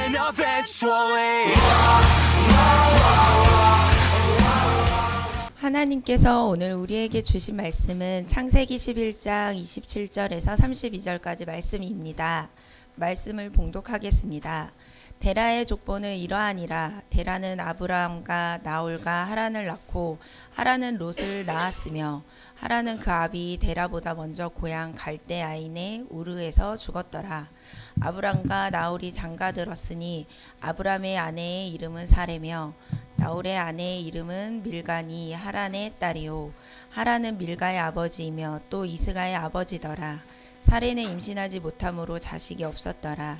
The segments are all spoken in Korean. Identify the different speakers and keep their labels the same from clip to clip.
Speaker 1: win eventually.
Speaker 2: 하나님께서 오늘 우리에게 주신 말씀은 창세기 11장 27절에서 32절까지 말씀입니다. 말씀을 봉독하겠습니다. 데라의 족보는 이러하니라. 데라는 아브람과 나홀과 하란을 낳고 하란은 롯을 낳았으며 하란은 그 아비 데라보다 먼저 고향 갈대아인의 우르에서 죽었더라. 아브람과 나홀이 장가들었으니 아브람의 아내의 이름은 사레며 나홀의 아내의 이름은 밀가니 하란의 딸이요 하란은 밀가의 아버지이며 또 이스가의 아버지더라. 사레는 임신하지 못함으로 자식이 없었더라.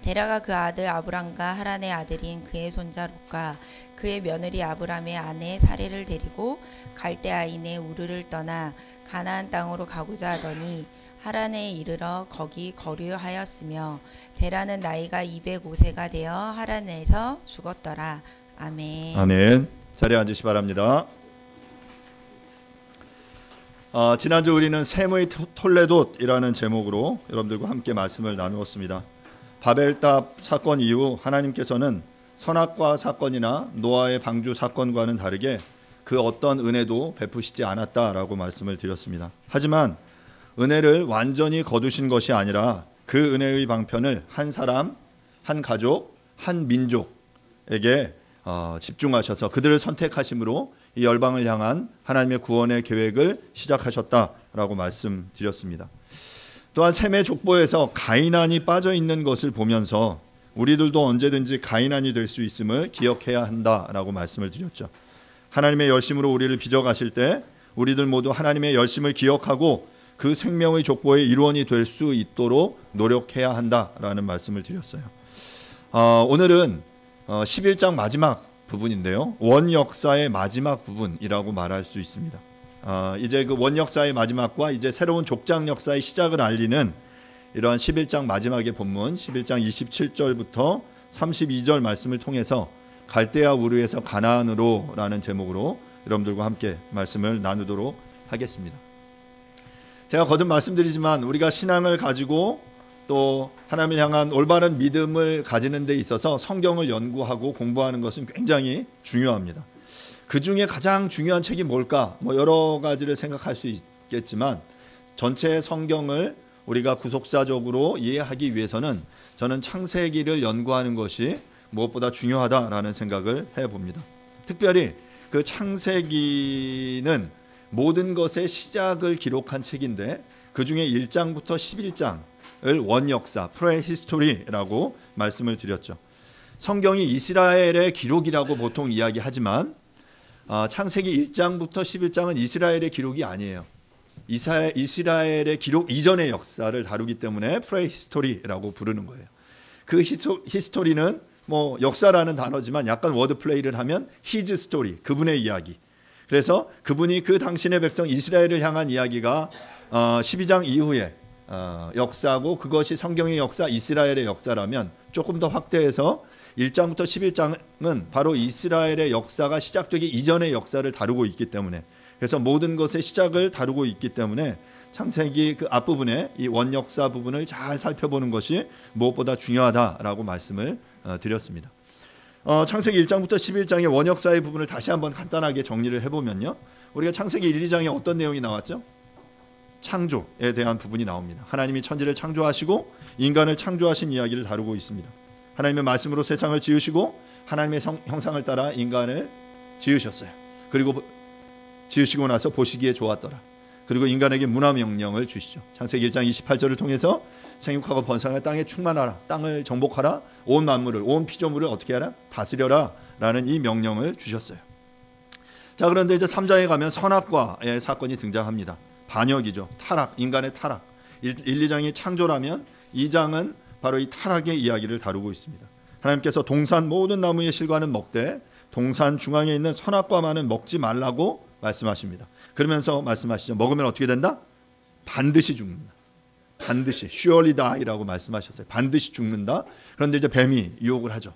Speaker 2: 데라가 그 아들 아브람과 하란의 아들인 그의 손자 롯과 그의 며느리 아브람의 아내 사레를 데리고 갈대아인의 우르를 떠나 가나안 땅으로 가고자 하더니 하란에 이르러 거기 거류하였으며 데라는 나이가 205세가 되어 하란에서 죽었더라. 아멘.
Speaker 3: 아멘. 자리에 앉으시 바랍니다. 지난주 우리는 셈의 톨레돗이라는 제목으로 여러분들과 함께 말씀을 나누었습니다. 바벨탑 사건 이후 하나님께서는 선악과 사건이나 노아의 방주 사건과는 다르게 그 어떤 은혜도 베푸시지 않았다라고 말씀을 드렸습니다. 하지만 은혜를 완전히 거두신 것이 아니라 그 은혜의 방편을 한 사람, 한 가족, 한 민족에게 집중하셔서 그들을 선택하심으로 이 열방을 향한 하나님의 구원의 계획을 시작하셨다라고 말씀드렸습니다. 또한 셈의 족보에서 가이난이 빠져 있는 것을 보면서 우리들도 언제든지 가이난이 될 수 있음을 기억해야 한다라고 말씀을 드렸죠. 하나님의 열심으로 우리를 빚어가실 때 우리들 모두 하나님의 열심을 기억하고 그 생명의 족보의 일원이 될 수 있도록 노력해야 한다라는 말씀을 드렸어요. 오늘은 11장 마지막 부분인데요. 원역사의 마지막 부분이라고 말할 수 있습니다. 이제 그 원역사의 마지막과 이제 새로운 족장 역사의 시작을 알리는 이러한 11장 마지막의 본문 11장 27절부터 32절 말씀을 통해서 갈대아 우르에서 가나안으로 라는 제목으로 여러분들과 함께 말씀을 나누도록 하겠습니다. 제가 거듭 말씀드리지만 우리가 신앙을 가지고 또 하나님을 향한 올바른 믿음을 가지는 데 있어서 성경을 연구하고 공부하는 것은 굉장히 중요합니다. 그 중에 가장 중요한 책이 뭘까? 여러 가지를 생각할 수 있겠지만 전체 성경을 우리가 구속사적으로 이해하기 위해서는 저는 창세기를 연구하는 것이 무엇보다 중요하다라는 생각을 해봅니다. 특별히 그 창세기는 모든 것의 시작을 기록한 책인데 그 중에 1장부터 11장을 원역사, 프레히스토리라고 말씀을 드렸죠. 성경이 이스라엘의 기록이라고 보통 이야기하지만 창세기 1장부터 11장은 이스라엘의 기록이 아니에요. 이스라엘의 기록 이전의 역사를 다루기 때문에 프레히스토리라고 부르는 거예요. 그 히스토리는 역사라는 단어지만 약간 워드플레이를 하면 히즈 스토리, 그분의 이야기. 그래서 그분이 그 당신의 백성 이스라엘을 향한 이야기가 12장 이후에 역사고 그것이 성경의 역사, 이스라엘의 역사라면 조금 더 확대해서 1장부터 11장은 바로 이스라엘의 역사가 시작되기 이전의 역사를 다루고 있기 때문에 그래서 모든 것의 시작을 다루고 있기 때문에 창세기 그 앞부분에 이 원역사 부분을 잘 살펴보는 것이 무엇보다 중요하다라고 말씀을 드렸습니다. 창세기 1장부터 11장의 원역사의 부분을 다시 한번 간단하게 정리를 해보면요. 우리가 창세기 1, 2장에 어떤 내용이 나왔죠? 창조에 대한 부분이 나옵니다. 하나님이 천지를 창조하시고 인간을 창조하신 이야기를 다루고 있습니다. 하나님의 말씀으로 세상을 지으시고 하나님의 형상을 따라 인간을 지으셨어요. 그리고 지으시고 나서 보시기에 좋았더라. 그리고 인간에게 문화 명령을 주시죠. 창세기 1장 28절을 통해서 생육하고 번성하여 땅에 충만하라, 땅을 정복하라, 온 만물을, 온 피조물을 어떻게 하라? 다스려라 라는 이 명령을 주셨어요. 자, 그런데 이제 3장에 가면 선악과의 사건이 등장합니다. 반역이죠. 타락, 인간의 타락. 1, 2장이 창조라면 2장은 바로 이 타락의 이야기를 다루고 있습니다. 하나님께서 동산 모든 나무의 실과는 먹되 동산 중앙에 있는 선악과만은 먹지 말라고 말씀하십니다. 그러면서 말씀하시죠. 먹으면 어떻게 된다? 반드시 죽는다. 반드시 surely die라고 말씀하셨어요. 반드시 죽는다. 그런데 이제 뱀이 유혹을 하죠.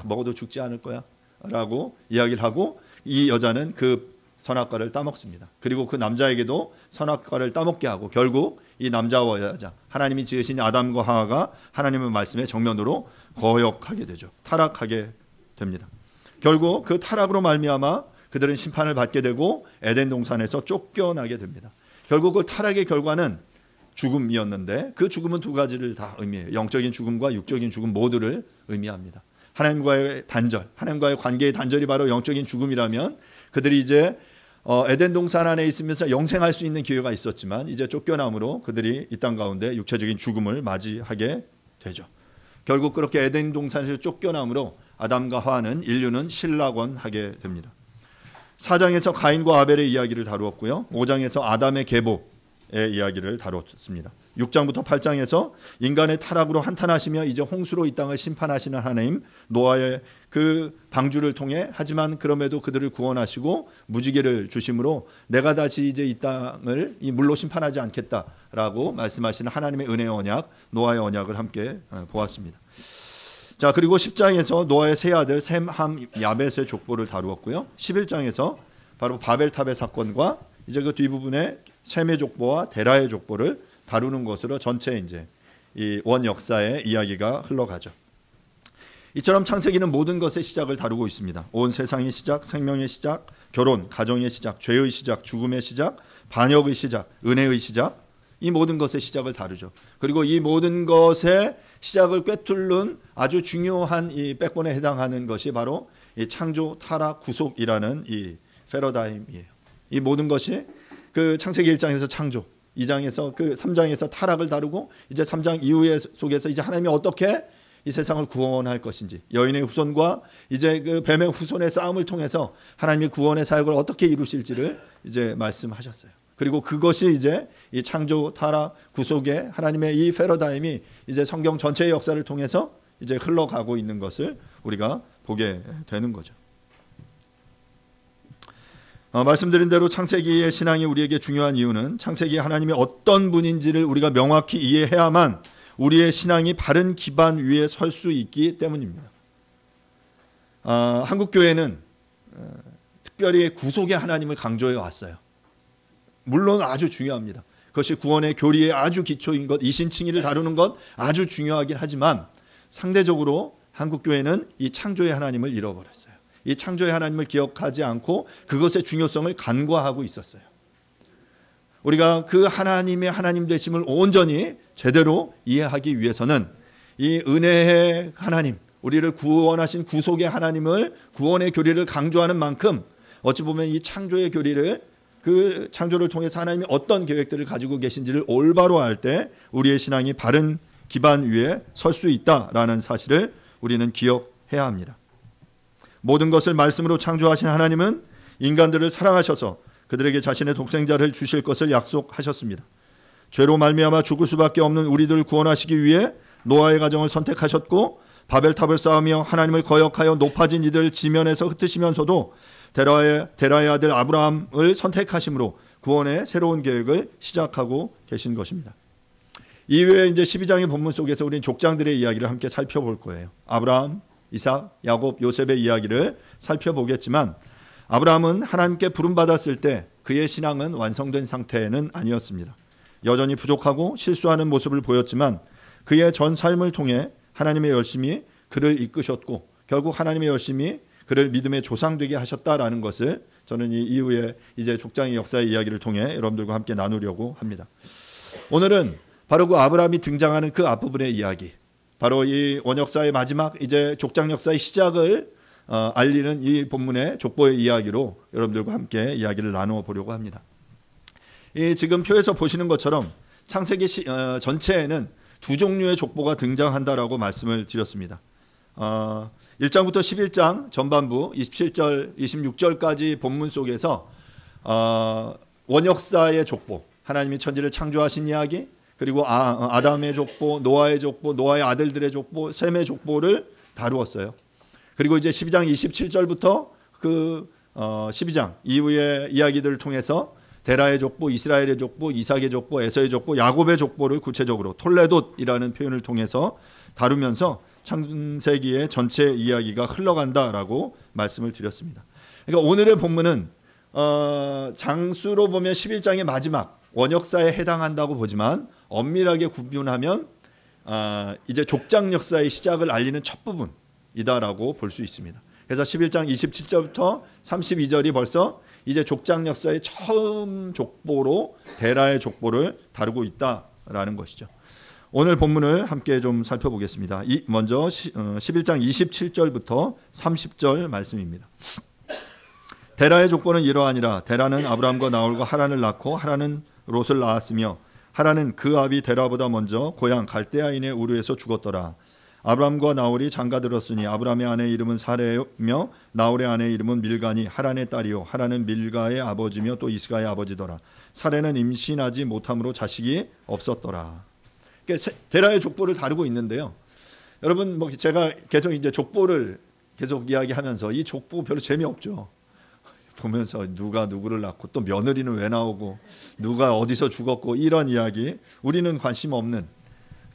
Speaker 3: 먹어도 죽지 않을 거야 라고 이야기를 하고 이 여자는 그 선악과를 따먹습니다. 그리고 그 남자에게도 선악과를 따먹게 하고 결국 이 남자와 여자, 하나님이 지으신 아담과 하와가 하나님의 말씀에 정면으로 거역하게 되죠. 타락하게 됩니다. 결국 그 타락으로 말미암아 그들은 심판을 받게 되고 에덴 동산에서 쫓겨나게 됩니다. 결국 그 타락의 결과는 죽음이었는데 그 죽음은 두 가지를 다 의미해요. 영적인 죽음과 육적인 죽음 모두를 의미합니다. 하나님과의 단절, 하나님과의 관계의 단절이 바로 영적인 죽음이라면 그들이 이제 에덴 동산 안에 있으면서 영생할 수 있는 기회가 있었지만 이제 쫓겨남으로 그들이 이 땅 가운데 육체적인 죽음을 맞이하게 되죠. 결국 그렇게 에덴 동산에서 쫓겨남으로 아담과 하와는 인류는 실락원하게 됩니다. 4장에서 가인과 아벨의 이야기를 다루었고요. 5장에서 아담의 계보의 이야기를 다루었습니다. 6장부터 8장에서 인간의 타락으로 한탄하시며 이제 홍수로 이 땅을 심판하시는 하나님, 노아의 그 방주를 통해 하지만 그럼에도 그들을 구원하시고 무지개를 주심으로 내가 다시 이제 이 땅을 이 물로 심판하지 않겠다라고 말씀하시는 하나님의 은혜의 언약, 노아의 언약을 함께 보았습니다. 자, 그리고 10장에서 노아의 세 아들 셈, 함, 야벳의 족보를 다루었고요. 11장에서 바로 바벨탑의 사건과 이제 그 뒷부분에 셈의 족보와 데라의 족보를 다루는 것으로 전체 이제 이 원 역사의 이야기가 흘러가죠. 이처럼 창세기는 모든 것의 시작을 다루고 있습니다. 온 세상의 시작, 생명의 시작, 결혼, 가정의 시작, 죄의 시작, 죽음의 시작, 반역의 시작, 은혜의 시작, 이 모든 것의 시작을 다루죠. 그리고 이 모든 것의 시작을 꿰뚫는 아주 중요한 이 백본에 해당하는 것이 바로 이 창조, 타락, 구속이라는 이 패러다임이에요. 이 모든 것이 그 창세기 1장에서 창조, 2장에서 그 3장에서 타락을 다루고 이제 3장 이후의 속에서 이제 하나님이 어떻게 이 세상을 구원할 것인지, 여인의 후손과 이제 그 뱀의 후손의 싸움을 통해서 하나님이 구원의 사역을 어떻게 이루실지를 이제 말씀하셨어요. 그리고 그것이 이제 이 창조, 타락, 구속의 하나님의 이 패러다임이 이제 성경 전체의 역사를 통해서 이제 흘러가고 있는 것을 우리가 보게 되는 거죠. 말씀드린 대로 창세기의 신앙이 우리에게 중요한 이유는 창세기 하나님이 어떤 분인지를 우리가 명확히 이해해야만 우리의 신앙이 바른 기반 위에 설 수 있기 때문입니다. 한국교회는 특별히 구속의 하나님을 강조해 왔어요. 물론 아주 중요합니다. 그것이 구원의 교리의 아주 기초인 것, 이신칭의를 다루는 것 아주 중요하긴 하지만 상대적으로 한국교회는 이 창조의 하나님을 잃어버렸어요. 이 창조의 하나님을 기억하지 않고 그것의 중요성을 간과하고 있었어요. 우리가 그 하나님의 하나님 되심을 온전히 제대로 이해하기 위해서는 이 은혜의 하나님, 우리를 구원하신 구속의 하나님을, 구원의 교리를 강조하는 만큼 어찌 보면 이 창조의 교리를, 그 창조를 통해서 하나님이 어떤 계획들을 가지고 계신지를 올바로 알 때 우리의 신앙이 바른 기반 위에 설 수 있다라는 사실을 우리는 기억해야 합니다. 모든 것을 말씀으로 창조하신 하나님은 인간들을 사랑하셔서 그들에게 자신의 독생자를 주실 것을 약속하셨습니다. 죄로 말미암아 죽을 수밖에 없는 우리들을 구원하시기 위해 노아의 가정을 선택하셨고 바벨탑을 쌓으며 하나님을 거역하여 높아진 이들을 지면에서 흩으시면서도 데라의 아들 아브라함을 선택하심으로 구원의 새로운 계획을 시작하고 계신 것입니다. 이외에 이제 12장의 본문 속에서 우리는 족장들의 이야기를 함께 살펴볼 거예요. 아브라함, 이삭, 야곱, 요셉의 이야기를 살펴보겠지만 아브라함은 하나님께 부름받았을 때 그의 신앙은 완성된 상태는 아니었습니다. 여전히 부족하고 실수하는 모습을 보였지만 그의 전 삶을 통해 하나님의 열심히 그를 이끄셨고 결국 하나님의 열심히 그를 믿음의 조상 되게 하셨다라는 것을 저는 이 이후에 이제 족장의 역사의 이야기를 통해 여러분들과 함께 나누려고 합니다. 오늘은 바로 그 아브라함이 등장하는 그 앞부분의 이야기, 바로 이 원역사의 마지막 이제 족장 역사의 시작을 알리는 이 본문의 족보의 이야기로 여러분들과 함께 이야기를 나누어 보려고 합니다. 이 지금 표에서 보시는 것처럼 창세기 전체에는 두 종류의 족보가 등장한다라고 말씀을 드렸습니다. 1장부터 11장 전반부 27절, 26절까지 본문 속에서 원역사의 족보, 하나님이 천지를 창조하신 이야기, 그리고 아담의 족보, 노아의 족보, 노아의 아들들의 족보, 셈의 족보를 다루었어요. 그리고 이제 12장 27절부터 그 12장 이후의 이야기들을 통해서 데라의 족보, 이스라엘의 족보, 이삭의 족보, 에서의 족보, 야곱의 족보를 구체적으로 톨레돗이라는 표현을 통해서 다루면서 창세기의 전체 이야기가 흘러간다라고 말씀을 드렸습니다. 그러니까 오늘의 본문은 장수로 보면 11장의 마지막 원역사에 해당한다고 보지만 엄밀하게 구분하면 이제 족장 역사의 시작을 알리는 첫 부분이다라고 볼 수 있습니다. 그래서 11장 27절부터 32절이 벌써 이제 족장 역사의 처음 족보로 데라의 족보를 다루고 있다라는 것이죠. 오늘 본문을 함께 좀 살펴보겠습니다. 먼저 11장 27절부터 30절 말씀입니다. 데라의 족보는 이러하니라. 데라는 아브람과 나홀과 하란을 낳고 하란은 롯을 낳았으며 하란은 그 아비 데라보다 먼저 고향 갈대아인의 우르에서 죽었더라. 아브람과 나홀이 장가들었으니 아브람의 아내의 이름은 사레며 나홀의 아내의 이름은 밀가니 하란의 딸이요 하란은 밀가의 아버지며 또 이스가의 아버지더라. 사레는 임신하지 못함으로 자식이 없었더라. 데라의 족보를 다루고 있는데요. 여러분 뭐 제가 계속 이제 족보를 계속 이야기하면서 이 족보 별로 재미없죠. 보면서 누가 누구를 낳고 또 며느리는 왜 나오고 누가 어디서 죽었고 이런 이야기 우리는 관심 없는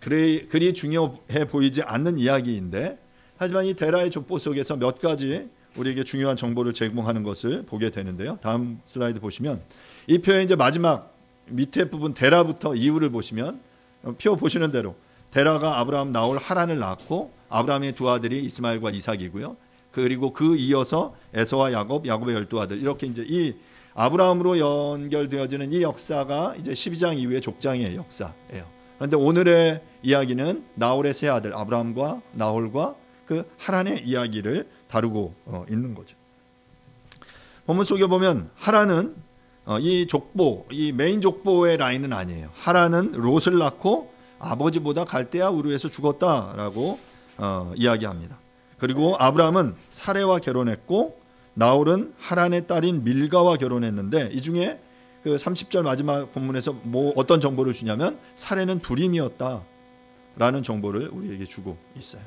Speaker 3: 그리 중요해 보이지 않는 이야기인데 하지만 이 데라의 족보 속에서 몇 가지 우리에게 중요한 정보를 제공하는 것을 보게 되는데요. 다음 슬라이드 보시면 이 표의 이제 마지막 밑에 부분 데라부터 이후를 보시면 표 보시는 대로 데라가 아브라함 나홀 하란을 낳았고 아브라함의 두 아들이 이스마엘과 이삭이고요. 그리고 그 이어서 에서와 야곱의 12아들 이렇게 이제 이 아브라함으로 연결되어지는 이 역사가 이제 12장 이후의 족장의 역사예요. 그런데 오늘의 이야기는 나홀의 세 아들 아브라함과 나홀과 그 하란의 이야기를 다루고 있는 거죠. 본문 속에 보면 하란은 이 족보, 이 메인 족보의 라인은 아니에요. 하란은 롯을 낳고 아버지보다 갈대아 우르에서 죽었다라고 이야기합니다. 그리고 아브라함은 사레와 결혼했고 나홀은 하란의 딸인 밀가와 결혼했는데 이 중에 그 30절 마지막 본문에서 어떤 정보를 주냐면 사레는 불임이었다라는 정보를 우리에게 주고 있어요.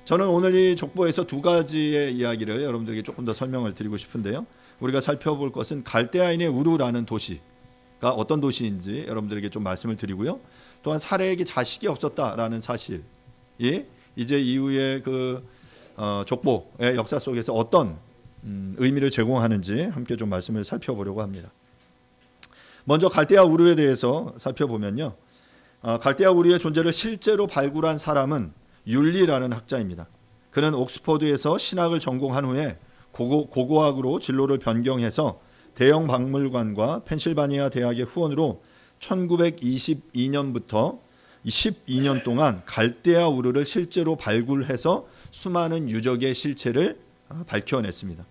Speaker 3: 저는 오늘 이 족보에서 두 가지의 이야기를 여러분들에게 조금 더 설명을 드리고 싶은데요. 우리가 살펴볼 것은 갈대아인의 우르라는 도시가 어떤 도시인지 여러분들에게 좀 말씀을 드리고요. 또한 사레에게 자식이 없었다라는 사실이 이제 이후에 그 족보의 역사 속에서 어떤 의미를 제공하는지 함께 좀 말씀을 살펴보려고 합니다. 먼저 갈대아 우르에 대해서 살펴보면요. 갈대아 우르의 존재를 실제로 발굴한 사람은 율리라는 학자입니다. 그는 옥스퍼드에서 신학을 전공한 후에 고고학으로 진로를 변경해서 대형 박물관과 펜실바니아 대학의 후원으로 1922년부터 12년 동안 갈대아 우르를 실제로 발굴해서 수많은 유적의 실체를 밝혀냈습니다.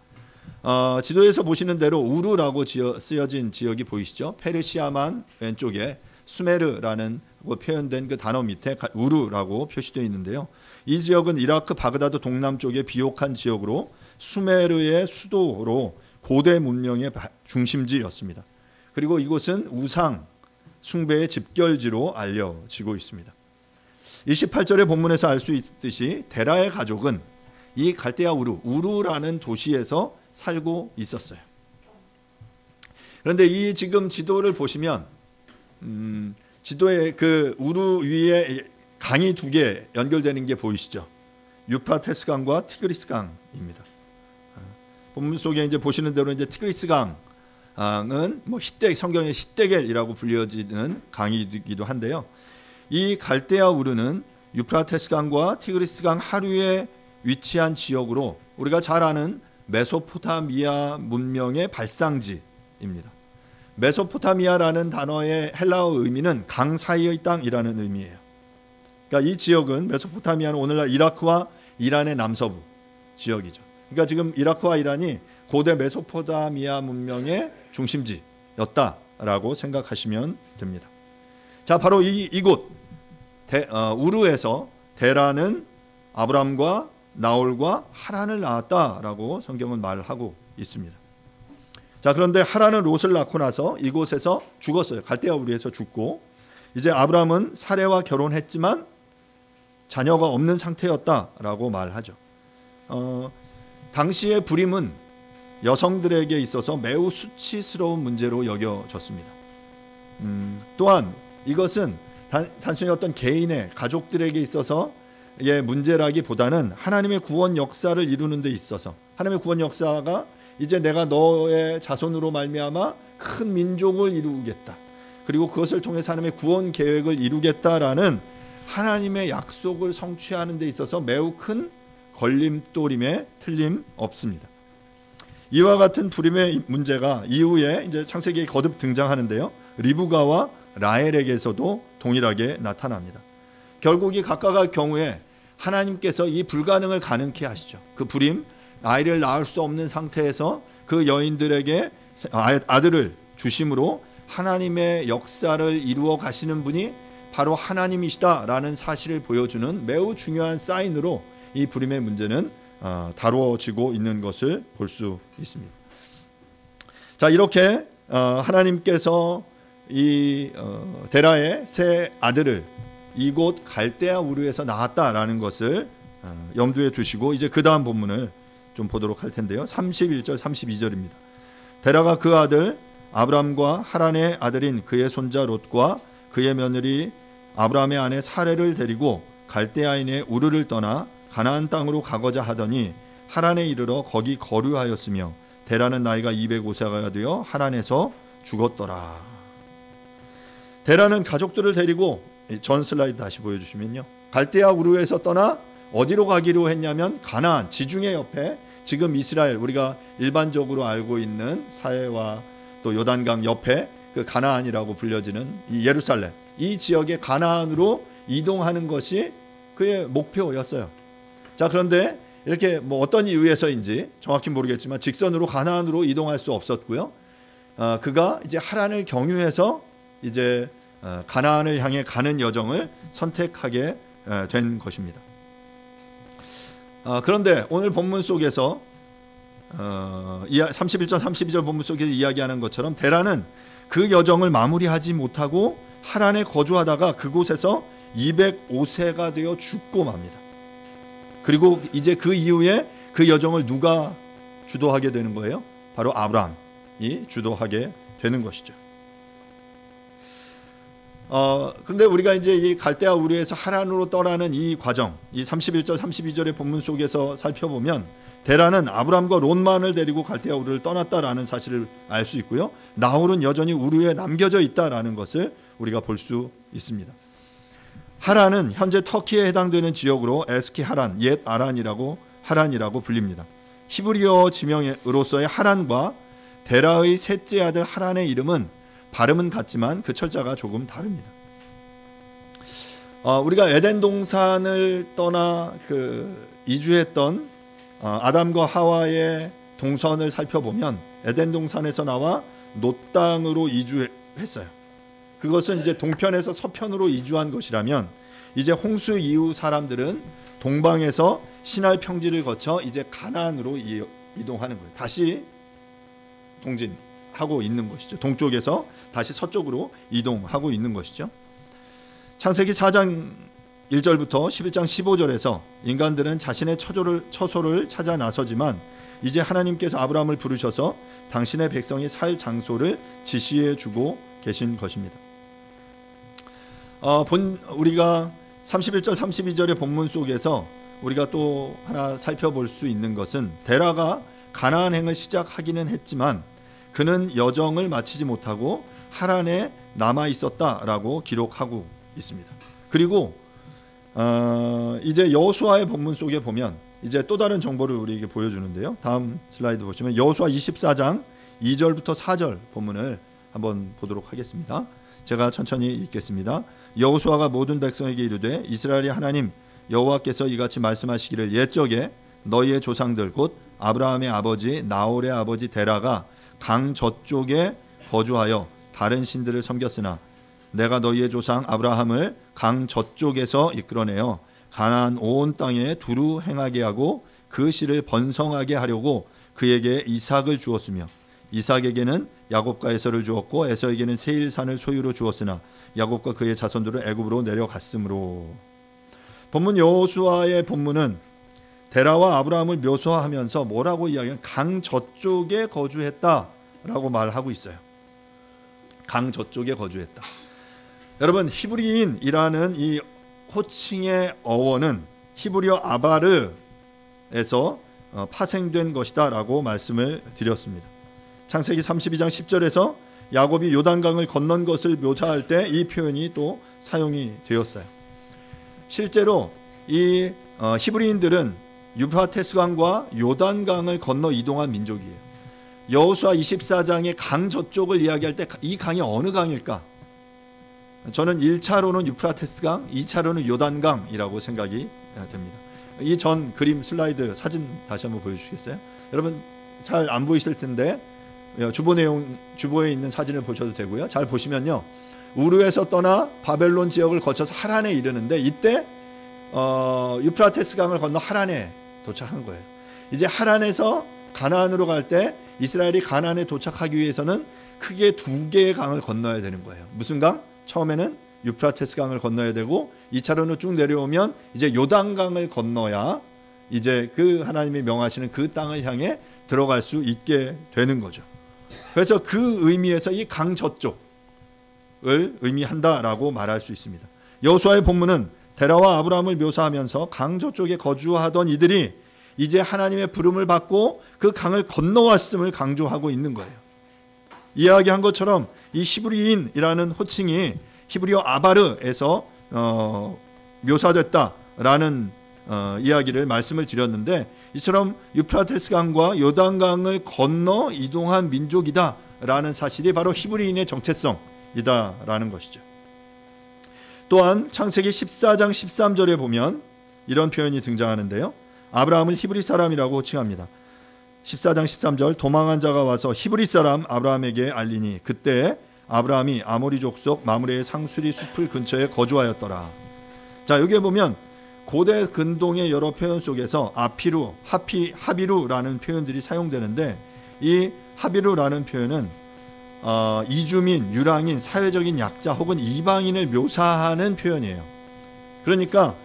Speaker 3: 지도에서 보시는 대로 우르라고 쓰여진 지역이 보이시죠? 페르시아만 왼쪽에 수메르라는 표현된 그 단어 밑에 우르라고 표시되어 있는데요. 이 지역은 이라크 바그다드 동남쪽의 비옥한 지역으로 수메르의 수도로 고대 문명의 중심지였습니다. 그리고 이곳은 우상 숭배의 집결지로 알려지고 있습니다. 28절의 본문에서 알 수 있듯이 데라의 가족은 이 갈대아 우르라는 도시에서 살고 있었어요. 그런데 이 지금 지도를 보시면 지도에 그 우르 위에 강이 두 개 연결되는 게 보이시죠? 유프라테스 강과 티그리스 강입니다. 본문 속에 이제 보시는 대로 이제 티그리스 강은 뭐 성경의 히데겔이라고 불려지는 강이기도 한데요. 이 갈대아 우르는 유프라테스 강과 티그리스 강 하류에 위치한 지역으로 우리가 잘 아는 메소포타미아 문명의 발상지입니다. 메소포타미아라는 단어의 헬라어 의미는 강 사이의 땅이라는 의미예요. 그러니까 이 지역은 메소포타미아는 오늘날 이라크와 이란의 남서부 지역이죠. 그러니까 지금 이라크와 이란이 고대 메소포타미아 문명의 중심지였다라고 생각하시면 됩니다. 자, 바로 이곳 우르에서 데라는 아브람과 나홀과 하란을 낳았다라고 성경은 말하고 있습니다. 자, 그런데 하란은 롯을 낳고 나서 이곳에서 죽었어요. 갈대아 우르에서 죽고 이제 아브람은 사레와 결혼했지만 자녀가 없는 상태였다라고 말하죠. 당시의 불임은 여성들에게 있어서 매우 수치스러운 문제로 여겨졌습니다. 또한 이것은 단순히 어떤 개인의 가족들에게 있어서의 문제라기보다는 하나님의 구원 역사를 이루는 데 있어서 하나님의 구원 역사가 이제 내가 너의 자손으로 말미암아 큰 민족을 이루겠다. 그리고 그것을 통해서 하나님의 구원 계획을 이루겠다라는 하나님의 약속을 성취하는 데 있어서 매우 큰 걸림돌임에 틀림없습니다. 이와 같은 불임의 문제가 이후에 이제 창세기에 거듭 등장하는데요. 리브가와 라헬에게서도 동일하게 나타납니다. 결국 이 각각의 경우에 하나님께서 이 불가능을 가능케 하시죠. 그 불임, 아이를 낳을 수 없는 상태에서 그 여인들에게 아들을 주심으로 하나님의 역사를 이루어 가시는 분이 바로 하나님이시다라는 사실을 보여주는 매우 중요한 사인으로 이 불임의 문제는 다루어지고 있는 것을 볼 수 있습니다. 자, 이렇게 하나님께서 이 데라의 세 아들을 이곳 갈대아 우르에서 낳았다라는 것을 염두에 두시고 이제 그 다음 본문을 좀 보도록 할 텐데요. 31절 32절입니다. 데라가 그 아들 아브람과 하란의 아들인 그의 손자 롯과 그의 며느리 아브람의 아내 사레를 데리고 갈대아인의 우르를 떠나 가나안 땅으로 가고자 하더니 하란에 이르러 거기 거류하였으며 데라는 나이가 205세가 되어 하란에서 죽었더라. 데라는 가족들을 데리고 전 슬라이드 다시 보여주시면요. 갈대아 우르에서 떠나 어디로 가기로 했냐면 가나안, 지중해 옆에 지금 이스라엘 우리가 일반적으로 알고 있는 사해와 또 요단강 옆에 그 가나안이라고 불려지는 이 예루살렘, 이 지역의 가나안으로 이동하는 것이 그의 목표였어요. 자, 그런데 이렇게 뭐 어떤 이유에서인지 정확히 모르겠지만 직선으로 가나안으로 이동할 수 없었고요. 그가 이제 하란을 경유해서 이제 가나안을 향해 가는 여정을 선택하게 된 것입니다. 그런데 오늘 본문 속에서 31절 32절 본문 속에서 이야기하는 것처럼 데라는 그 여정을 마무리하지 못하고 하란에 거주하다가 그곳에서 205세가 되어 죽고 맙니다. 그리고 이제 그 이후에 그 여정을 누가 주도하게 되는 거예요? 바로 아브람이 주도하게 되는 것이죠. 그런데 우리가 이제 이 갈대아 우르에서 하란으로 떠나는 이 과정, 이 31절 32절의 본문 속에서 살펴보면 데라는 아브람과 롯만을 데리고 갈대아 우르를 떠났다라는 사실을 알 수 있고요. 나홀은 여전히 우르에 남겨져 있다라는 것을 우리가 볼 수 있습니다. 하란은 현재 터키에 해당되는 지역으로 에스키 하란, 옛 아란이라고 하란이라고 불립니다. 히브리어 지명으로서의 하란과 데라의 셋째 아들 하란의 이름은 발음은 같지만 그 철자가 조금 다릅니다. 우리가 에덴 동산을 떠나 이주했던 아담과 하와의 동선을 살펴보면 에덴 동산에서 나와 놋 땅으로 이주했어요. 그것은 이제 동편에서 서편으로 이주한 것이라면 이제 홍수 이후 사람들은 동방에서 시날 평지를 거쳐 이제 가나안으로 이동하는 거예요. 다시 동진하고 있는 것이죠. 동쪽에서 다시 서쪽으로 이동하고 있는 것이죠. 창세기 4장 1절부터 11장 15절에서 인간들은 자신의 처소를 찾아 나서지만 이제 하나님께서 아브라함을 부르셔서 당신의 백성이 살 장소를 지시해 주고 계신 것입니다. 우리가 31절 32절의 본문 속에서 우리가 또 하나 살펴볼 수 있는 것은 데라가 가나안행을 시작하기는 했지만 그는 여정을 마치지 못하고 하란에 남아 있었다라고 기록하고 있습니다. 그리고 이제 여호수아의 본문 속에 보면 이제 또 다른 정보를 우리에게 보여주는데요. 다음 슬라이드 보시면 여호수아 24장 2절부터 4절 본문을 한번 보도록 하겠습니다. 제가 천천히 읽겠습니다. 여호수아가 모든 백성에게 이르되 이스라엘의 하나님 여호와께서 이같이 말씀하시기를 옛적에 너희의 조상들 곧 아브라함의 아버지 나홀의 아버지 데라가 강 저쪽에 거주하여 다른 신들을 섬겼으나 내가 너희의 조상 아브라함을 강 저쪽에서 이끌어내어 가나안 온 땅에 두루 행하게 하고 그 씨를 번성하게 하려고 그에게 이삭을 주었으며 이삭에게는 야곱과 에서를 주었고 에서에게는 세일산을 소유로 주었으나 야곱과 그의 자손들은 애굽으로 내려갔으므로. 본문 여호수아의 본문은 데라와 아브라함을 묘사하면서 뭐라고 이야기하면 강 저쪽에 거주했다라고 말하고 있어요. 강 저쪽에 거주했다. 여러분 히브리인이라는 이 호칭의 어원은 히브리어 아바르에서 파생된 것이다 라고 말씀을 드렸습니다. 창세기 32장 10절에서 야곱이 요단강을 건넌 것을 묘사할 때 이 표현이 또 사용이 되었어요. 실제로 이 히브리인들은 유프라테스강과 요단강을 건너 이동한 민족이에요. 여호수아 24장의 강 저쪽을 이야기할 때 이 강이 어느 강일까? 저는 1차로는 유프라테스강, 2차로는 요단강이라고 생각이 됩니다. 이 전 그림 슬라이드 사진 다시 한번 보여주시겠어요? 여러분 잘 안 보이실 텐데 주보에 있는 사진을 보셔도 되고요. 잘 보시면요, 우르에서 떠나 바벨론 지역을 거쳐서 하란에 이르는데 이때 유프라테스 강을 건너 하란에 도착한 거예요. 이제 하란에서 가나안으로 갈 때 이스라엘이 가나안에 도착하기 위해서는 크게 두 개의 강을 건너야 되는 거예요. 무슨 강? 처음에는 유프라테스 강을 건너야 되고 2차로는 쭉 내려오면 이제 요단강을 건너야 이제 그 하나님이 명하시는 그 땅을 향해 들어갈 수 있게 되는 거죠. 그래서 그 의미에서 이 강 저쪽을 의미한다라고 말할 수 있습니다. 여호수아의 본문은 데라와 아브라함을 묘사하면서 강 저쪽에 거주하던 이들이 이제 하나님의 부름을 받고 그 강을 건너왔음을 강조하고 있는 거예요. 이야기한 것처럼 이 히브리인이라는 호칭이 히브리어 아바르에서 묘사됐다라는 이야기를 말씀을 드렸는데, 이처럼 유프라테스 강과 요단강을 건너 이동한 민족이다라는 사실이 바로 히브리인의 정체성이다라는 것이죠. 또한 창세기 14장 13절에 보면 이런 표현이 등장하는데요, 아브라함을 히브리 사람이라고 호칭합니다. 14장 13절, 도망한 자가 와서 히브리 사람 아브라함에게 알리니 그때 아브라함이 아모리 족속 마므레의 상수리 숲을 근처에 거주하였더라. 자, 여기에 보면 고대 근동의 여러 표현 속에서 아피루, 하비루라는 표현들이 사용되는데, 이 하비루라는 표현은 이주민, 유랑인, 사회적인 약자 혹은 이방인을 묘사하는 표현이에요. 그러니까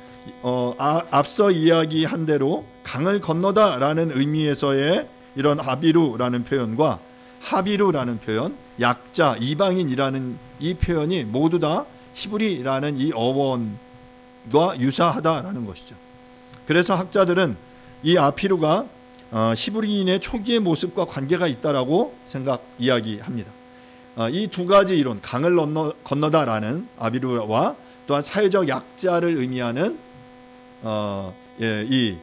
Speaker 3: 앞서 이야기한 대로 강을 건너다라는 의미에서의 이런 아비루라는 표현과 하비루라는 표현, 약자, 이방인이라는 이 표현이 모두 다 히브리라는 이 어원과 유사하다라는 것이죠. 그래서 학자들은 이 아피루가 히브리인의 초기의 모습과 관계가 있다라고 이야기합니다. 이 두 가지 이론, 강을 건너다라는 아비루와 또한 사회적 약자를 의미하는 이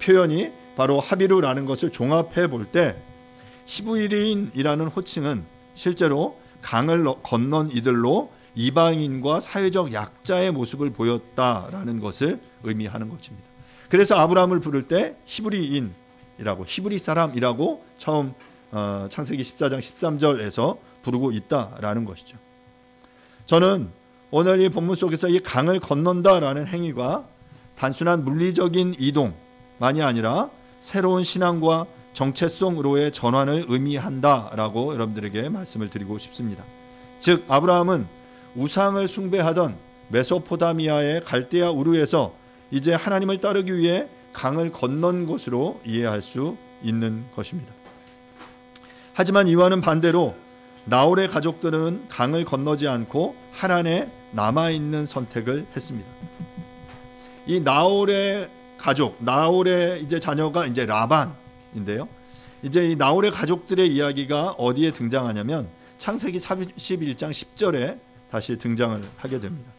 Speaker 3: 표현이 바로 하비루라는 것을 종합해 볼 때, 히브리인이라는 호칭은 실제로 강을 건넌 이들로 이방인과 사회적 약자의 모습을 보였다라는 것을 의미하는 것입니다. 그래서 아브라함을 부를 때 히브리인이라고, 히브리 사람이라고 처음 창세기 14장 13절에서 부르고 있다라는 것이죠. 저는 오늘 이 본문 속에서 이 강을 건넌다라는 행위가 단순한 물리적인 이동만이 아니라 새로운 신앙과 정체성으로의 전환을 의미한다라고 여러분들에게 말씀을 드리고 싶습니다. 즉, 아브라함은 우상을 숭배하던 메소포타미아의 갈대아 우르에서 이제 하나님을 따르기 위해 강을 건넌 것으로 이해할 수 있는 것입니다. 하지만 이와는 반대로 나홀의 가족들은 강을 건너지 않고 하란에 남아있는 선택을 했습니다. 이 나홀의 가족, 나홀의 이제 자녀가 이제 라반인데요. 이제 이 나홀의 가족들의 이야기가 어디에 등장하냐면 창세기 31장 10절에 다시 등장을 하게 됩니다.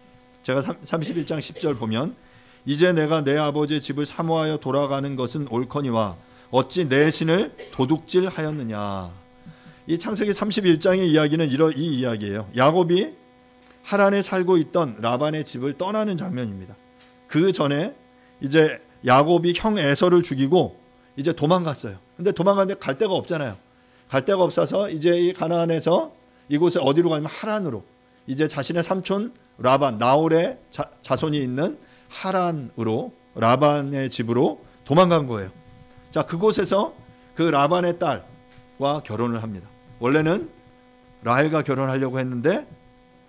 Speaker 3: 제가 31장 10절 보면, 이제 내가 내 아버지의 집을 사모하여 돌아가는 것은 옳거니와 어찌 내 신을 도둑질하였느냐. 이 창세기 31장의 이야기는 이 이야기예요. 야곱이 하란에 살고 있던 라반의 집을 떠나는 장면입니다. 그 전에 이제 야곱이 형 에서를 죽이고 이제 도망갔어요. 근데 도망갔는데 갈 데가 없잖아요. 갈 데가 없어서 이제 이 가나안에서 이곳에 어디로 가냐면 하란으로, 이제 자신의 삼촌 라반, 나홀의 자손이 있는 하란으로, 라반의 집으로 도망간 거예요. 자, 그곳에서 그 라반의 딸과 결혼을 합니다. 원래는 라헬과 결혼하려고 했는데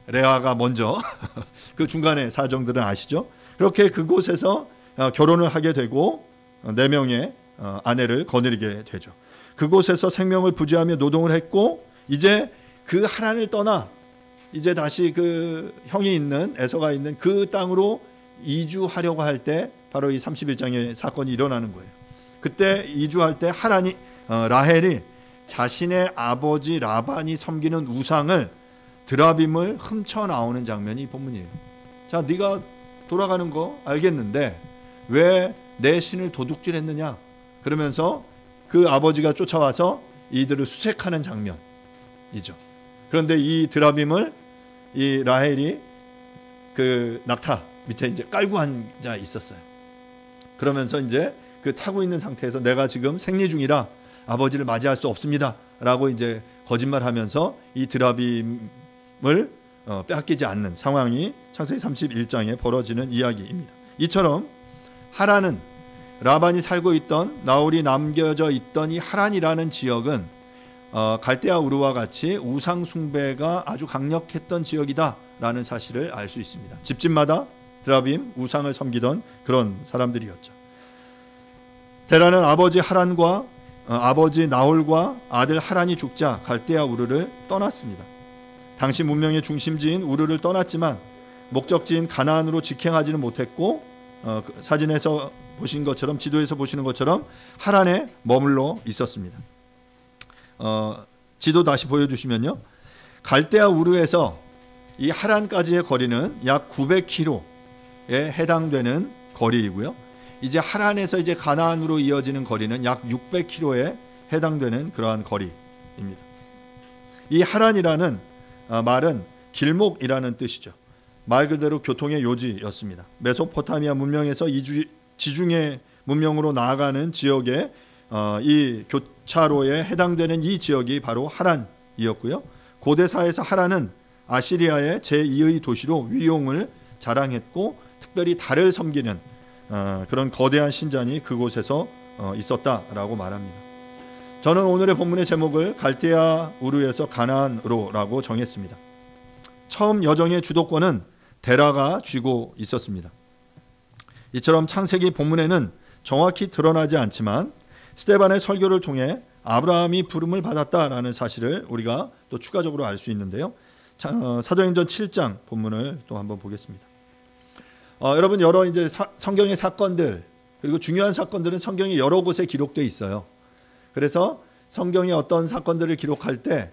Speaker 3: 레아가 먼저 그 중간의 사정들은 아시죠? 그렇게 그곳에서 결혼을 하게 되고 4명의 아내를 거느리게 되죠. 그곳에서 생명을 부지하며 노동을 했고, 이제 그 하란을 떠나 이제 다시 그 형이 있는, 에서가 있는 그 땅으로 이주하려고 할 때 바로 이 31장의 사건이 일어나는 거예요. 그때 이주할 때 라헬이 자신의 아버지 라반이 섬기는 우상을 드라빔을 훔쳐 나오는 장면이 이 본문이에요. 자, 네가 돌아가는 거 알겠는데 왜 내 신을 도둑질했느냐? 그러면서 그 아버지가 쫓아와서 이들을 수색하는 장면이죠. 그런데 이 드라빔을 이 라헬이 그 낙타 밑에 이제 깔고 앉아 있었어요. 그러면서 이제 그 타고 있는 상태에서 내가 지금 생리 중이라 아버지를 맞이할 수 없습니다라고 이제 거짓말하면서 이 드라빔을 빼앗기지 않는 상황이 창세기 31장에 벌어지는 이야기입니다. 이처럼 하란은 라반이 살고 있던 나홀이 남겨져 있던 이 하란이라는 지역은 갈대아 우르와 같이 우상 숭배가 아주 강력했던 지역이다라는 사실을 알 수 있습니다. 집집마다 드라빔 우상을 섬기던 그런 사람들이었죠. 데라는 아버지 하란과 아버지 나홀과 아들 하란이 죽자 갈대아 우르를 떠났습니다. 당시 문명의 중심지인 우르를 떠났지만 목적지인 가나안으로 직행하지는 못했고 사진에서 보신 것처럼 지도에서 보시는 것처럼 하란에 머물러 있었습니다. 지도 다시 보여주시면요. 갈대아 우르에서 이 하란까지의 거리는 약 900km에 해당되는 거리이고요. 이제 하란에서 이제 가나안으로 이어지는 거리는 약 600km에 해당되는 그러한 거리입니다. 이 하란이라는 말은 길목이라는 뜻이죠. 말 그대로 교통의 요지였습니다. 메소포타미아 문명에서 지중해 문명으로 나아가는 지역에 이 교차로에 해당되는 이 지역이 바로 하란이었고요. 고대사에서 하란은 아시리아의 제2의 도시로 위용을 자랑했고 특별히 달을 섬기는 그런 거대한 신전이 그곳에서 있었다라고 말합니다. 저는 오늘의 본문의 제목을 갈대아 우르에서 가나안으로라고 정했습니다. 처음 여정의 주도권은 데라가 쥐고 있었습니다. 이처럼 창세기 본문에는 정확히 드러나지 않지만 스데반의 설교를 통해 아브라함이 부름을 받았다라는 사실을 우리가 또 추가적으로 알 수 있는데요. 사도행전 7장 본문을 또 한번 보겠습니다. 여러분 여러 이제 성경의 사건들 그리고 중요한 사건들은 성경의 여러 곳에 기록되어 있어요. 그래서 성경의 어떤 사건들을 기록할 때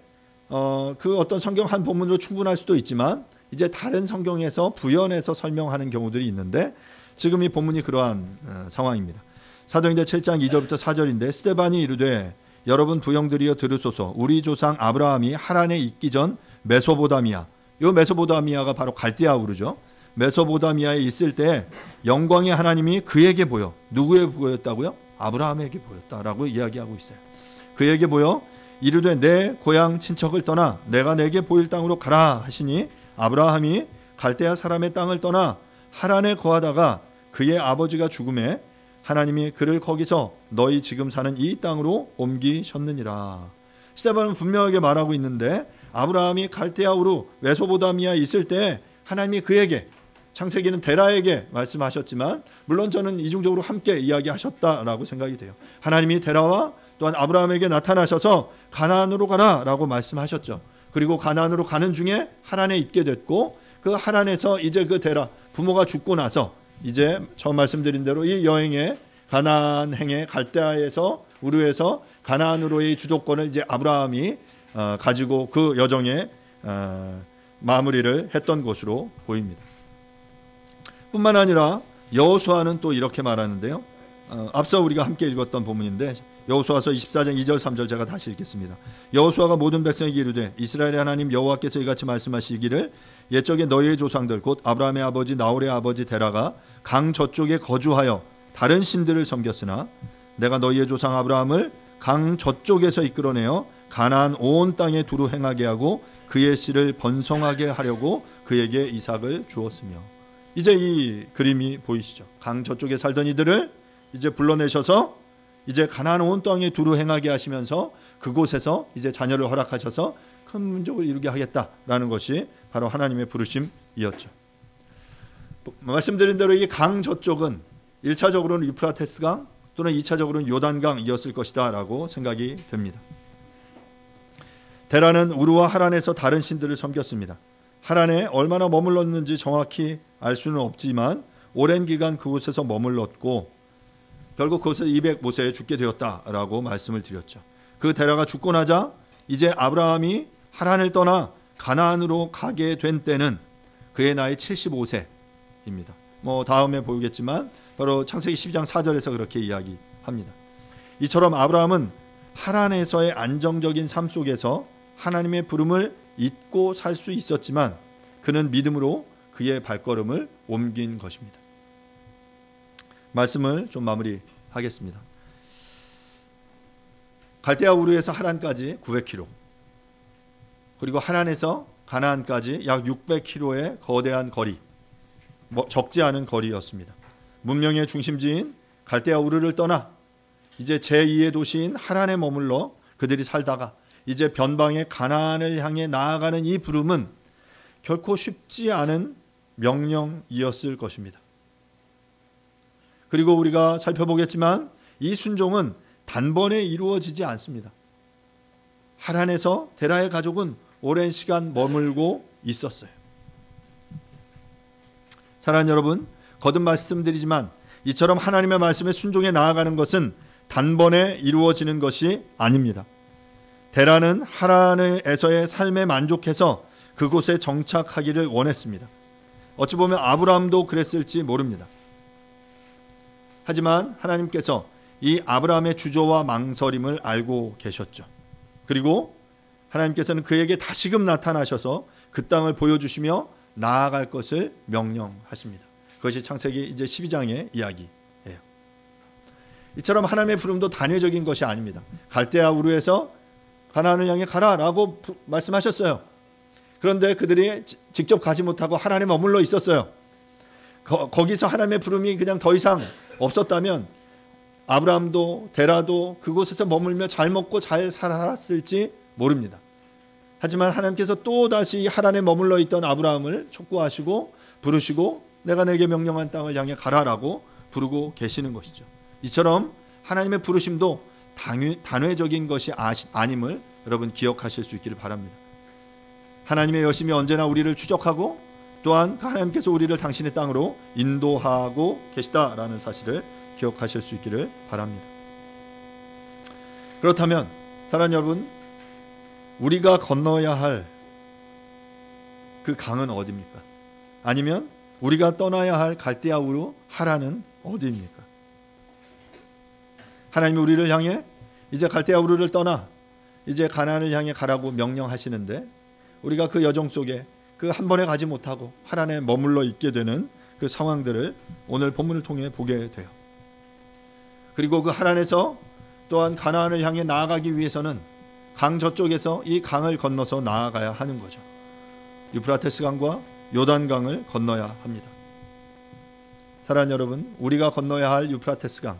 Speaker 3: 그 어떤 성경 한 본문으로 충분할 수도 있지만 이제 다른 성경에서 부연해서 설명하는 경우들이 있는데 지금 이 본문이 그러한 상황입니다. 사도행전 7장 2절부터 4절인데 스데반이 이르되 여러분 부형들이여 들으소서 우리 조상 아브라함이 하란에 있기 전 메소포타미아 이 메소포타미아가 바로 갈대아 우르죠. 메소포타미아에 있을 때 영광의 하나님이 그에게 보여 누구에게 보였다고요? 아브라함에게 보였다라고 이야기하고 있어요. 그에게 보여 이르되 내 고향 친척을 떠나 내가 내게 보일 땅으로 가라 하시니 아브라함이 갈대아 사람의 땅을 떠나 하란에 거하다가 그의 아버지가 죽음에 하나님이 그를 거기서 너희 지금 사는 이 땅으로 옮기셨느니라. 스데반은 분명하게 말하고 있는데 아브라함이 갈대아 우르 메소포타미아에 있을 때 하나님이 그에게 창세기는 데라에게 말씀하셨지만 물론 저는 이중적으로 함께 이야기하셨다라고 생각이 돼요. 하나님이 데라와 또한 아브라함에게 나타나셔서 가나안으로 가라라고 말씀하셨죠. 그리고 가나안으로 가는 중에 하란에 있게 됐고 그 하란에서 이제 그 데라 부모가 죽고 나서 이제 처음 말씀드린 대로 이 여행에 가나안행에 갈대아에서 우르에서 가나안으로의 주도권을 이제 아브라함이 가지고 그 여정에 마무리를 했던 것으로 보입니다. 뿐만 아니라 여호수아는 또 이렇게 말하는데요. 앞서 우리가 함께 읽었던 본문인데 여호수아서 24장 2절 3절 제가 다시 읽겠습니다. 여호수아가 모든 백성에게 이르되 이스라엘의 하나님 여호와께서 이같이 말씀하시기를 옛적에 너희의 조상들 곧 아브라함의 아버지 나홀의 아버지 데라가 강 저쪽에 거주하여 다른 신들을 섬겼으나 내가 너희의 조상 아브라함을 강 저쪽에서 이끌어내어 가나안 온 땅에 두루 행하게 하고 그의 씨를 번성하게 하려고 그에게 이삭을 주었으며. 이제 이 그림이 보이시죠? 강 저쪽에 살던 이들을 이제 불러내셔서 이제 가나안 온 땅에 두루 행하게 하시면서 그곳에서 이제 자녀를 허락하셔서 큰 민족을 이루게 하겠다라는 것이 바로 하나님의 부르심이었죠. 말씀드린 대로 이 강 저쪽은 1차적으로는 유프라테스 강 또는 2차적으로는 요단강이었을 것이다 라고 생각이 됩니다. 데라는 우르와 하란에서 다른 신들을 섬겼습니다. 하란에 얼마나 머물렀는지 정확히 알 수는 없지만 오랜 기간 그곳에서 머물렀고 결국 그것에서 200모세에 죽게 되었다라고 말씀을 드렸죠. 그 데라가 죽고 나자 이제 아브라함이 하란을 떠나 가나안으로 가게 된 때는 그의 나이 75세입니다. 다음에 보겠지만 바로 창세기 12장 4절에서 그렇게 이야기합니다. 이처럼 아브라함은 하란에서의 안정적인 삶 속에서 하나님의 부름을 잊고 살 수 있었지만 그는 믿음으로 그의 발걸음을 옮긴 것입니다. 말씀을 좀 마무리하겠습니다. 갈대아 우르에서 하란까지 900km, 그리고 하란에서 가나안까지 약 600km의 거대한 거리, 적지 않은 거리였습니다. 문명의 중심지인 갈대아 우르를 떠나 이제 제2의 도시인 하란에 머물러 그들이 살다가 이제 변방의 가나안을 향해 나아가는 이 부름은 결코 쉽지 않은 명령이었을 것입니다. 그리고 우리가 살펴보겠지만 이 순종은 단번에 이루어지지 않습니다. 하란에서 데라의 가족은 오랜 시간 머물고 있었어요. 사랑하는 여러분, 거듭 말씀드리지만 이처럼 하나님의 말씀에 순종해 나아가는 것은 단번에 이루어지는 것이 아닙니다. 데라는 하란에서의 삶에 만족해서 그곳에 정착하기를 원했습니다. 어찌 보면 아브라함도 그랬을지 모릅니다. 하지만 하나님께서 이 아브라함의 주저와 망설임을 알고 계셨죠. 그리고 하나님께서는 그에게 다시금 나타나셔서 그 땅을 보여주시며 나아갈 것을 명령하십니다. 그것이 창세기 이제 12장의 이야기예요. 이처럼 하나님의 부름도 단회적인 것이 아닙니다. 갈대아 우르에서 가나안을 향해 가라라고 말씀하셨어요. 그런데 그들이 직접 가지 못하고 하란에 머물러 있었어요. 거기서 하나님의 부름이 그냥 더 이상 없었다면 아브라함도 데라도 그곳에서 머물며 잘 먹고 잘 살았을지 모릅니다. 하지만 하나님께서 또다시 하란에 머물러 있던 아브라함을 촉구하시고 부르시고 내가 내게 명령한 땅을 향해 가라라고 부르고 계시는 것이죠. 이처럼 하나님의 부르심도 단회적인 것이 아님을 여러분 기억하실 수 있기를 바랍니다. 하나님의 여심이 언제나 우리를 추적하고 또한 하나님께서 우리를 당신의 땅으로 인도하고 계시다라는 사실을 기억하실 수 있기를 바랍니다. 그렇다면 사랑하는 여러분, 우리가 건너야 할 그 강은 어디입니까? 아니면 우리가 떠나야 할 갈대아 우르 하란은 어디입니까? 하나님이 우리를 향해 이제 갈대아 우르를 떠나 이제 가나안을 향해 가라고 명령하시는데 우리가 그 여정 속에 그 한 번에 가지 못하고 하란에 머물러 있게 되는 그 상황들을 오늘 본문을 통해 보게 돼요. 그리고 그 하란에서 또한 가나안을 향해 나아가기 위해서는 강 저쪽에서 이 강을 건너서 나아가야 하는 거죠. 유프라테스 강과 요단강을 건너야 합니다. 사랑하는 여러분, 우리가 건너야 할 유프라테스 강,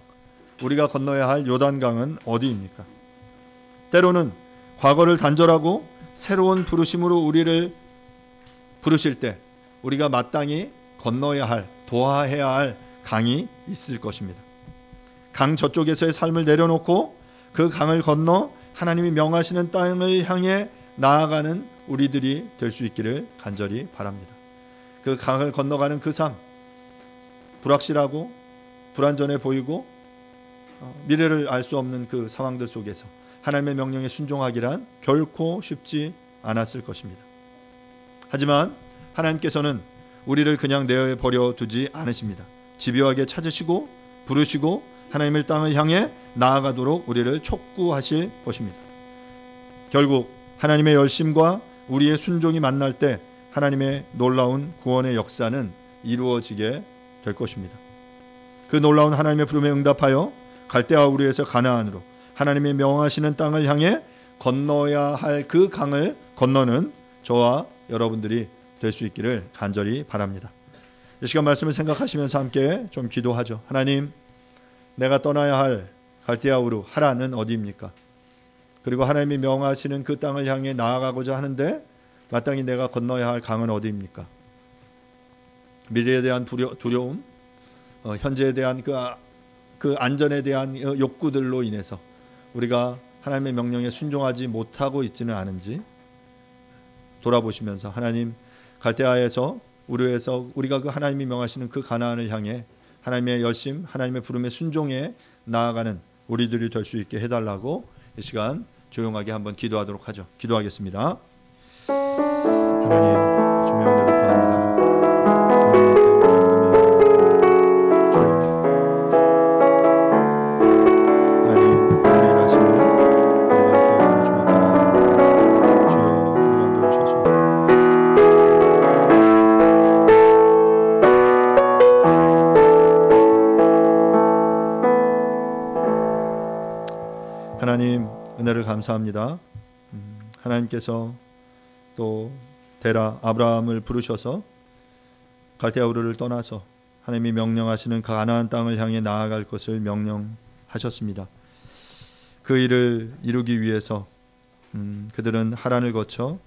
Speaker 3: 우리가 건너야 할 요단강은 어디입니까? 때로는 과거를 단절하고 새로운 부르심으로 우리를 부르실 때 우리가 마땅히 건너야 할, 도하해야 할 강이 있을 것입니다. 강 저쪽에서의 삶을 내려놓고 그 강을 건너 하나님이 명하시는 땅을 향해 나아가는 우리들이 될 수 있기를 간절히 바랍니다. 그 강을 건너가는 그 삶, 불확실하고 불안전해 보이고 미래를 알 수 없는 그 상황들 속에서 하나님의 명령에 순종하기란 결코 쉽지 않았을 것입니다. 하지만 하나님께서는 우리를 그냥 내버려 두지 않으십니다. 집요하게 찾으시고 부르시고 하나님의 땅을 향해 나아가도록 우리를 촉구하실 것입니다. 결국 하나님의 열심과 우리의 순종이 만날 때 하나님의 놀라운 구원의 역사는 이루어지게 될 것입니다. 그 놀라운 하나님의 부름에 응답하여 갈대아 우르에서 가나안으로 하나님의 명하시는 땅을 향해 건너야 할 그 강을 건너는 저와 여러분들이 될 수 있기를 간절히 바랍니다. 이 시간 말씀을 생각하시면서 함께 좀 기도하죠. 하나님, 내가 떠나야 할 갈대아 우르 하란은 어디입니까? 그리고 하나님이 명하시는 그 땅을 향해 나아가고자 하는데 마땅히 내가 건너야 할 강은 어디입니까? 미래에 대한 두려움, 현재에 대한 그 안전에 대한 욕구들로 인해서 우리가 하나님의 명령에 순종하지 못하고 있지는 않은지 돌아보시면서 하나님, 갈대아에서 우르에서 우리가 그 하나님이 명하시는 그 가나안을 향해 하나님의 열심, 하나님의 부름에 순종해 나아가는 우리들이 될 수 있게 해달라고 이 시간 조용하게 한번 기도하도록 하죠. 기도하겠습니다. 하나님, 주님의 은혜를 구합니다. 하나님, 은혜를 감사합니다. 하나님께서 또 데라 아브라함을 부르셔서 갈대아 우르를 떠나서 하나님이 명령하시는 그 가나안 땅을 향해 나아갈 것을 명령하셨습니다. 그 일을 이루기 위해서 그들은 하란을 거쳐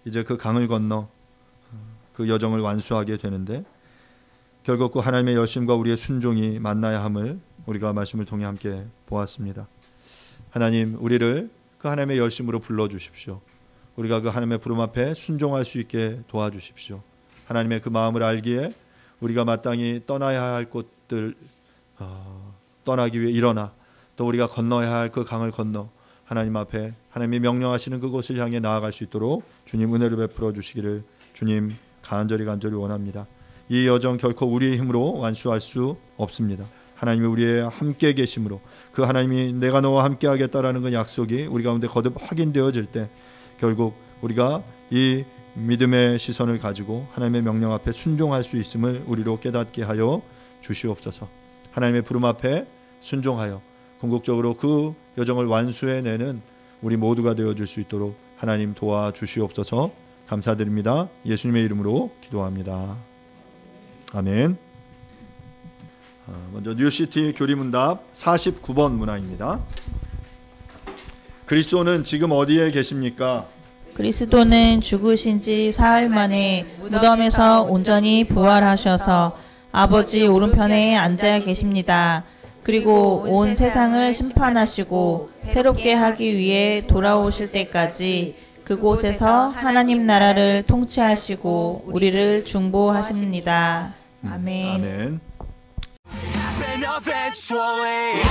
Speaker 3: 이제 그 강을 건너 그 여정을 완수하게 되는데, 결국 그 하나님의 열심과 우리의 순종이 만나야 함을 우리가 말씀을 통해 함께 보았습니다. 하나님, 우리를 그 하나님의 열심으로 불러주십시오. 우리가 그 하나님의 부름 앞에 순종할 수 있게 도와주십시오. 하나님의 그 마음을 알기에 우리가 마땅히 떠나야 할 곳들 떠나기 위해 일어나, 또 우리가 건너야 할 그 강을 건너 하나님 앞에 하나님이 명령하시는 그곳을 향해 나아갈 수 있도록 주님 은혜를 베풀어 주시기를 주님 간절히 원합니다. 이 여정 결코 우리의 힘으로 완수할 수 없습니다. 하나님이 우리의 함께 계심으로, 그 하나님이 내가 너와 함께 하겠다라는 그 약속이 우리 가운데 거듭 확인되어질 때 결국 우리가 이 믿음의 시선을 가지고 하나님의 명령 앞에 순종할 수 있음을 우리로 깨닫게 하여 주시옵소서. 하나님의 부름 앞에 순종하여 궁극적으로 그 여정을 완수해내는 우리 모두가 되어줄 수 있도록 하나님 도와주시옵소서. 감사드립니다. 예수님의 이름으로 기도합니다. 아멘. 먼저 뉴시티 교리문답 49번 문항입니다. 그리스도는 지금 어디에 계십니까?
Speaker 4: 그리스도는 죽으신 지 사흘 만에 무덤에서 온전히 부활하셔서 아버지 오른편에 앉아 계십니다. 그리고 온 세상을 심판하시고 새롭게 하기 위해 돌아오실 때까지 그곳에서 하나님 나라를 통치하시고 우리를 중보하십니다. 아멘.
Speaker 1: Happen eventually.